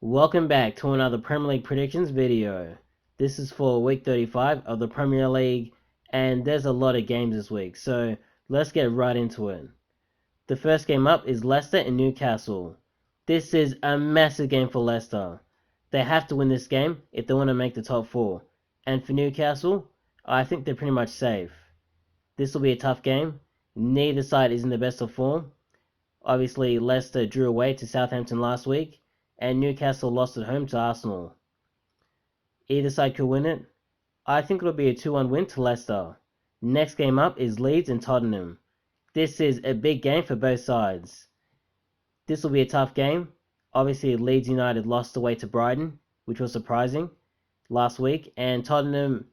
Welcome back to another Premier League predictions video. This is for week 35 of the Premier League, and there's a lot of games this week, so let's get right into it. The first game up is Leicester and Newcastle. This is a massive game for Leicester. They have to win this game if they want to make the top 4. And for Newcastle, I think they're pretty much safe. This will be a tough game. Neither side is in the best of form. Obviously, Leicester drew away to Southampton last week, and Newcastle lost at home to Arsenal. Either side could win it. I think it'll be a 2-1 win to Leicester. Next game up is Leeds and Tottenham. This is a big game for both sides. This will be a tough game. Obviously, Leeds United lost away to Brighton, which was surprising last week, and Tottenham,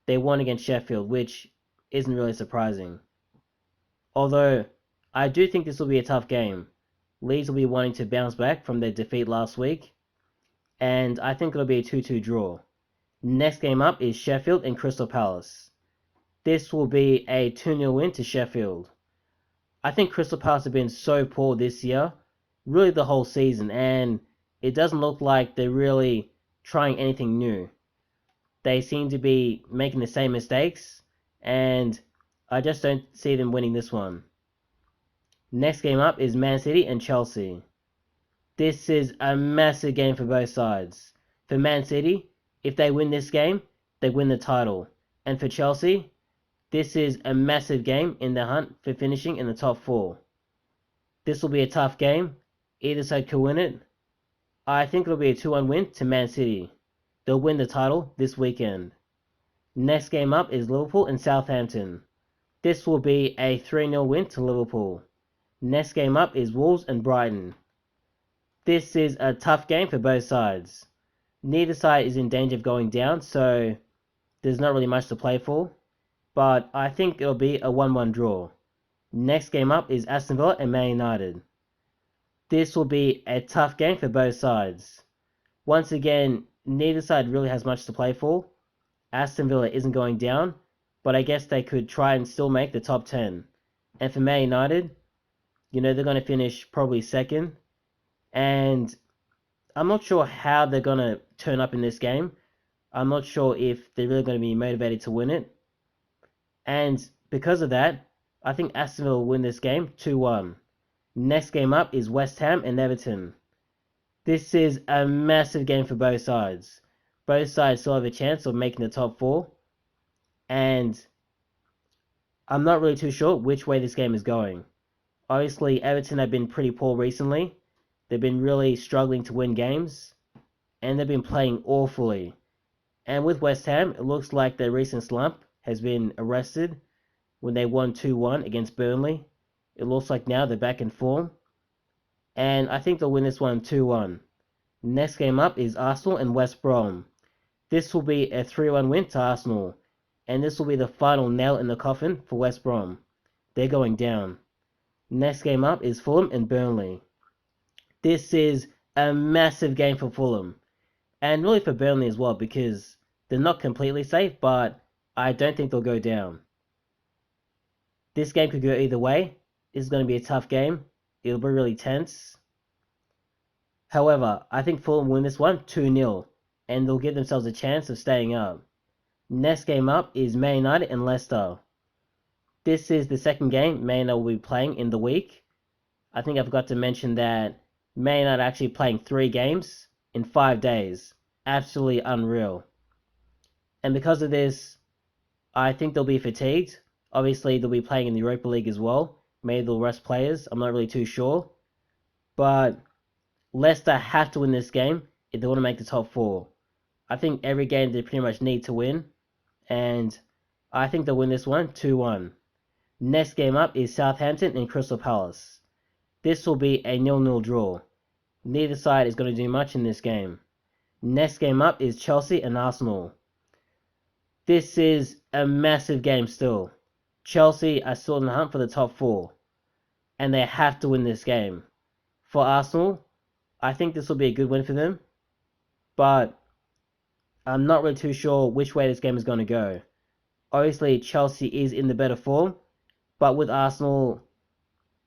they won against Sheffield, which isn't really surprising. Although, I do think this will be a tough game. Leeds will be wanting to bounce back from their defeat last week, and I think it'll be a 2-2 draw. Next game up is Sheffield and Crystal Palace. This will be a 2-0 win to Sheffield. I think Crystal Palace have been so poor this year, really the whole season, and it doesn't look like they're really trying anything new. They seem to be making the same mistakes, and I just don't see them winning this one. Next game up is Man City and Chelsea. This is a massive game for both sides. For Man City, if they win this game, they win the title. And for Chelsea, this is a massive game in the hunt for finishing in the top 4. This will be a tough game. Either side could win it. I think it'll be a 2-1 win to Man City. They'll win the title this weekend. Next game up is Liverpool and Southampton. This will be a 3-0 win to Liverpool. Next game up is Wolves and Brighton. This is a tough game for both sides. Neither side is in danger of going down, so there's not really much to play for. But I think it'll be a 1-1 draw. Next game up is Aston Villa and Man United. This will be a tough game for both sides. Once again, neither side really has much to play for. Aston Villa isn't going down, but I guess they could try and still make the top 10. And for Man United, they're going to finish probably second. And I'm not sure how they're going to turn up in this game. I'm not sure if they're really going to be motivated to win it. And because of that, I think Aston Villa will win this game 2-1. Next game up is West Ham and Everton. This is a massive game for both sides. Both sides still have a chance of making the top 4. And I'm not really too sure which way this game is going. Obviously, Everton have been pretty poor recently. They've been really struggling to win games, and they've been playing awfully. And with West Ham, it looks like their recent slump has been arrested when they won 2-1 against Burnley. It looks like now they're back in form, and I think they'll win this one 2-1. Next game up is Arsenal and West Brom. This will be a 3-1 win to Arsenal, and this will be the final nail in the coffin for West Brom. They're going down. Next game up is Fulham and Burnley. This is a massive game for Fulham, and really for Burnley as well, because they're not completely safe, but I don't think they'll go down. This game could go either way. This is going to be a tough game. It'll be really tense. However, I think Fulham win this one 2-0, and they'll give themselves a chance of staying up. Next game up is Man United and Leicester. This is the second game Man United will be playing in the week. I think I forgot to mention that Man United are actually playing 3 games in 5 days. Absolutely unreal. And because of this, I think they'll be fatigued. Obviously, they'll be playing in the Europa League as well. Maybe they'll rest players. I'm not really too sure. But Leicester have to win this game if they want to make the top 4. I think every game they pretty much need to win. And I think they'll win this one 2-1. Next game up is Southampton and Crystal Palace. This will be a 0-0 draw. Neither side is going to do much in this game. Next game up is Chelsea and Arsenal. This is a massive game still. Chelsea are still in the hunt for the top 4, and they have to win this game. For Arsenal, I think this will be a good win for them, but I'm not really too sure which way this game is going to go. Obviously, Chelsea is in the better form, but with Arsenal,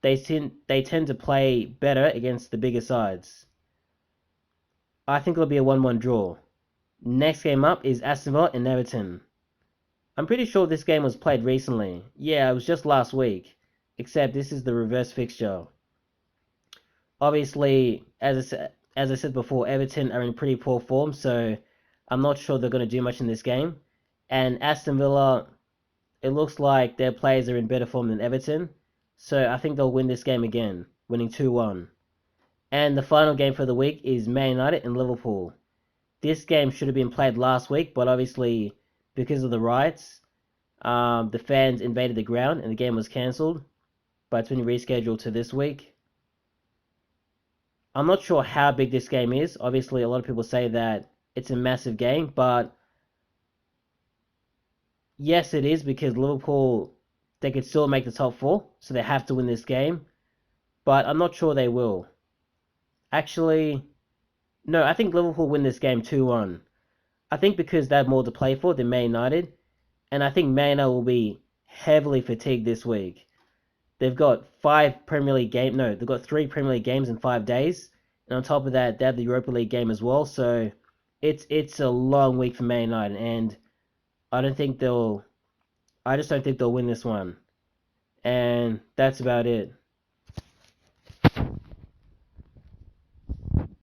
they tend to play better against the bigger sides. I think it'll be a 1-1 draw. Next game up is Aston Villa and Everton. I'm pretty sure this game was played recently. Yeah, it was just last week. Except this is the reverse fixture. Obviously, as I said before, Everton are in pretty poor form, so I'm not sure they're going to do much in this game. And Aston Villa, it looks like their players are in better form than Everton, so I think they'll win this game again, winning 2-1. And the final game for the week is Man United and Liverpool. This game should have been played last week, but obviously, because of the riots, the fans invaded the ground and the game was cancelled, but it's been rescheduled to this week. I'm not sure how big this game is. Obviously, a lot of people say that it's a massive game, but yes, it is because Liverpool, they could still make the top four, so they have to win this game, but I'm not sure they will. Actually, no, I think Liverpool win this game 2-1. I think because they have more to play for than Man United, and I think Man United will be heavily fatigued this week. They've got they've got 3 Premier League games in 5 days, and on top of that, they have the Europa League game as well. So it's a long week for Man United, and I don't think they'll, I just don't think they'll win this one. And that's about it.